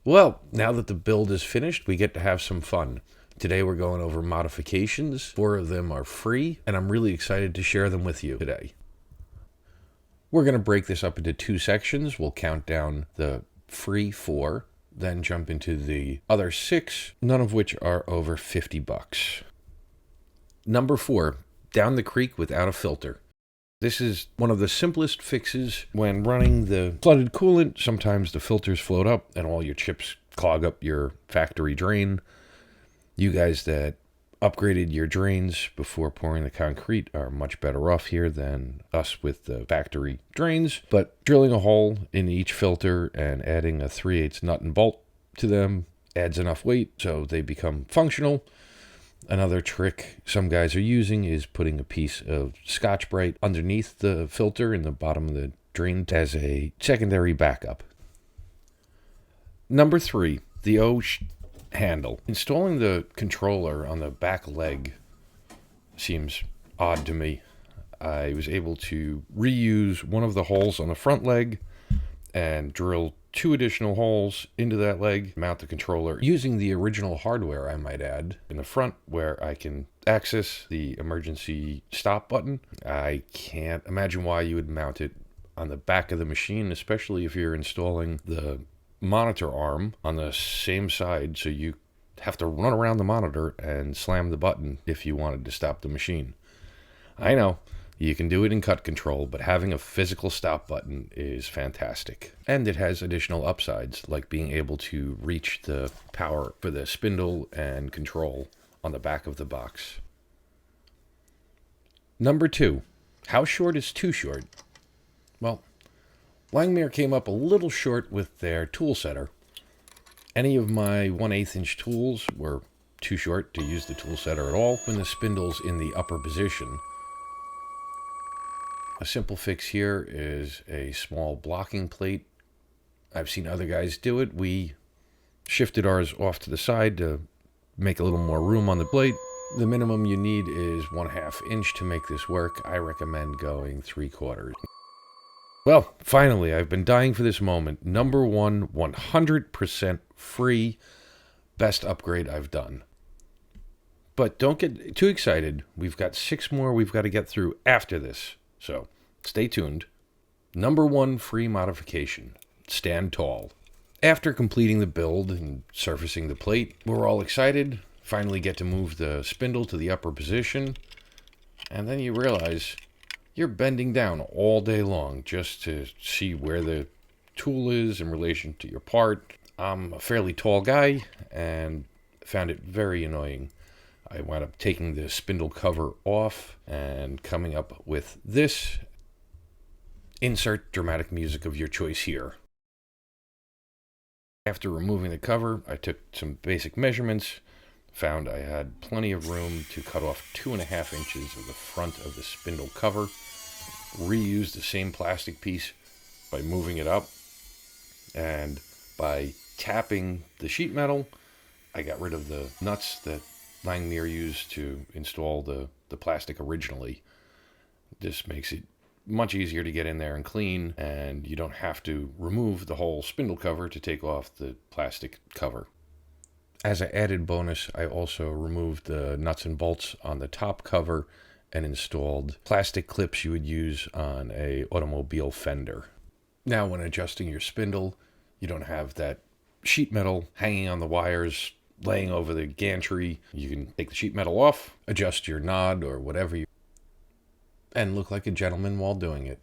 Well, now that the build is finished, we get to have some fun. Today we're going over modifications. 4 of them are free, and I'm really excited to share them with you today. We're going to break this up into 2 sections. We'll count down the free 4, then jump into the other 6, none of which are over $50. Number 4, down the creek without a filter. This is one of the simplest fixes when running the flooded coolant. Sometimes the filters float up and all your chips clog up your factory drain. You guys that upgraded your drains before pouring the concrete are much better off here than us with the factory drains. But drilling a hole in each filter and adding a 3/8 nut and bolt to them adds enough weight so they become functional. Another trick some guys are using is putting a piece of Scotch-Brite underneath the filter in the bottom of the drain as a secondary backup. Number 3, the O handle. Installing the controller on the back leg seems odd to me. I was able to reuse one of the holes on the front leg and drill 2 additional holes into that leg, mount the controller using the original hardware, I might add, in the front where I can access the emergency stop button. I can't imagine why you would mount it on the back of the machine, especially if you're installing the monitor arm on the same side, so you have to run around the monitor and slam the button if you wanted to stop the machine. I know. You can do it in cut control, but having a physical stop button is fantastic. And it has additional upsides, like being able to reach the power for the spindle and control on the back of the box. Number 2, how short is too short? Well, Langmuir came up a little short with their tool setter. Any of my 1/8 inch tools were too short to use the tool setter at all when the spindle's in the upper position. A simple fix here is a small blocking plate. I've seen other guys do it. We shifted ours off to the side to make a little more room on the plate. The minimum you need is 1/2 inch to make this work. I recommend going 3/4. Well, finally, I've been dying for this moment. Number 1, 100% free. Best upgrade I've done. But don't get too excited. We've got 6 more we've got to get through after this. So, stay tuned. Number 1 free modification, stand tall. After completing the build and surfacing the plate, we're all excited, finally get to move the spindle to the upper position, and then you realize you're bending down all day long just to see where the tool is in relation to your part. I'm a fairly tall guy and found it very annoying. I wound up taking the spindle cover off and coming up with this. Insert dramatic music of your choice here. After removing the cover, I took some basic measurements, found I had plenty of room to cut off 2.5 inches of the front of the spindle cover, reused the same plastic piece by moving it up, and by tapping the sheet metal, I got rid of the nuts that Langmuir used to install the plastic originally. This makes it much easier to get in there and clean, and you don't have to remove the whole spindle cover to take off the plastic cover. As an added bonus, I also removed the nuts and bolts on the top cover and installed plastic clips you would use on a automobile fender. Now when adjusting your spindle, you don't have that sheet metal hanging on the wires laying over the gantry. You can take the sheet metal off, adjust your nod or whatever, and look like a gentleman while doing it.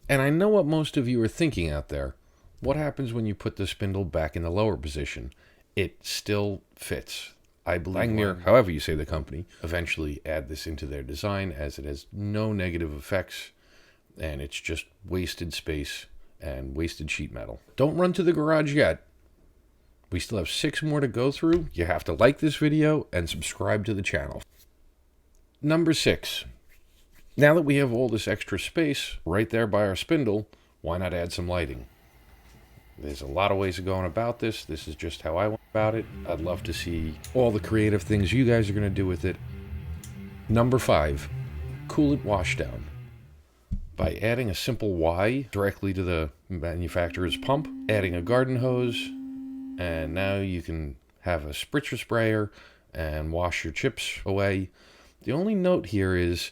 And I know what most of you are thinking out there. What happens when you put the spindle back in the lower position? It still fits. I believe Langmuir, however you say the company, eventually add this into their design as it has no negative effects and it's just wasted space and wasted sheet metal. Don't run to the garage yet. We still have 6 more to go through. You have to like this video and subscribe to the channel. Number 6. Now that we have all this extra space right there by our spindle, why not add some lighting? There's a lot of ways of going about this. This is just how I went about it. I'd love to see all the creative things you guys are going to do with it. Number 5, coolant washdown. By adding a simple Y directly to the manufacturer's pump, adding a garden hose, And now you can have a spritzer sprayer and wash your chips away. The only note here is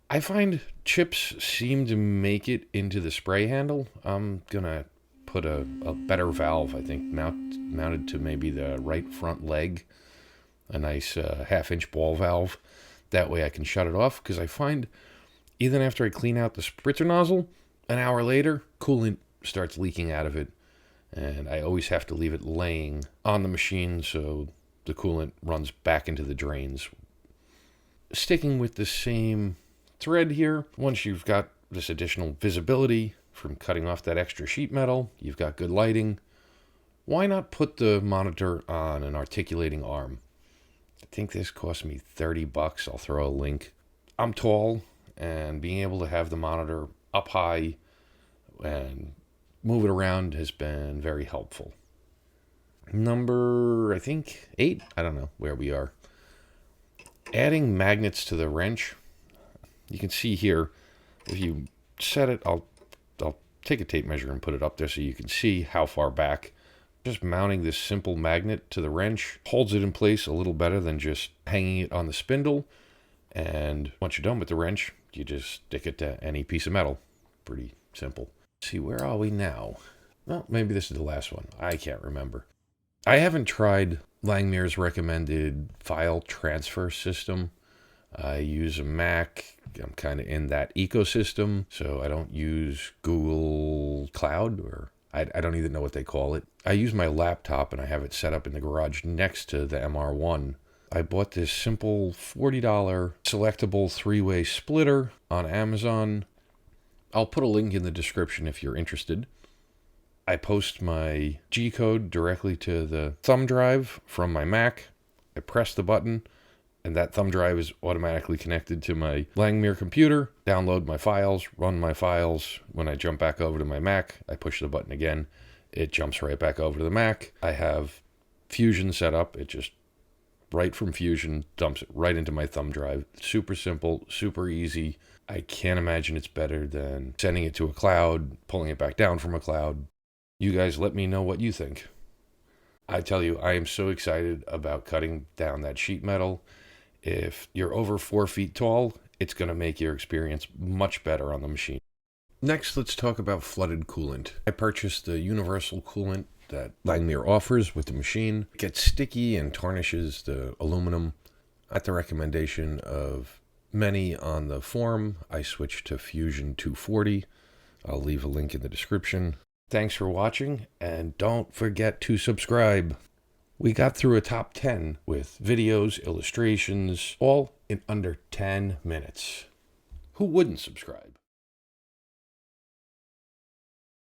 I find chips seem to make it into the spray handle. I'm going to put a better valve, I think, mounted to maybe the right front leg, a nice half-inch ball valve. That way I can shut it off, because I find even after I clean out the spritzer nozzle, an hour later, coolant starts leaking out of it, and I always have to leave it laying on the machine so the coolant runs back into the drains. Sticking with the same thread here, once you've got this additional visibility from cutting off that extra sheet metal, you've got good lighting, why not put the monitor on an articulating arm? I think this cost me $30. I'll throw a link. I'm tall, and being able to have the monitor up high and move it around has been very helpful. Number, I think, 8? I don't know where we are. Adding magnets to the wrench. You can see here, if you set it, I'll take a tape measure and put it up there so you can see how far back. Just mounting this simple magnet to the wrench holds it in place a little better than just hanging it on the spindle. And once you're done with the wrench, you just stick it to any piece of metal. Pretty simple. Let's see, where are we now? Well, maybe this is the last one. I can't remember. I haven't tried Langmuir's recommended file transfer system. I use a Mac. I'm kind of in that ecosystem, so I don't use Google Cloud, or I don't even know what they call it. I use my laptop, and I have it set up in the garage next to the MR-1. I bought this simple $40 selectable 3-way splitter on Amazon. I'll put a link in the description if you're interested. I post my G-code directly to the thumb drive from my Mac. I press the button, and that thumb drive is automatically connected to my Langmuir computer. Download my files, run my files. When I jump back over to my Mac, I push the button again. It jumps right back over to the Mac. I have Fusion set up. It just, right from Fusion, dumps it right into my thumb drive. Super simple, super easy. I can't imagine it's better than sending it to a cloud, pulling it back down from a cloud. You guys let me know what you think. I tell you, I am so excited about cutting down that sheet metal. If you're over 4 feet tall, it's going to make your experience much better on the machine. Next, let's talk about flooded coolant. I purchased the universal coolant that Langmuir offers with the machine. It gets sticky and tarnishes the aluminum. At the recommendation of many on the forum, I switched to Fusion 240. I'll leave a link in the description. Thanks for watching, and don't forget to subscribe. We got through a top 10 with videos, illustrations, all in under 10 minutes. Who wouldn't subscribe?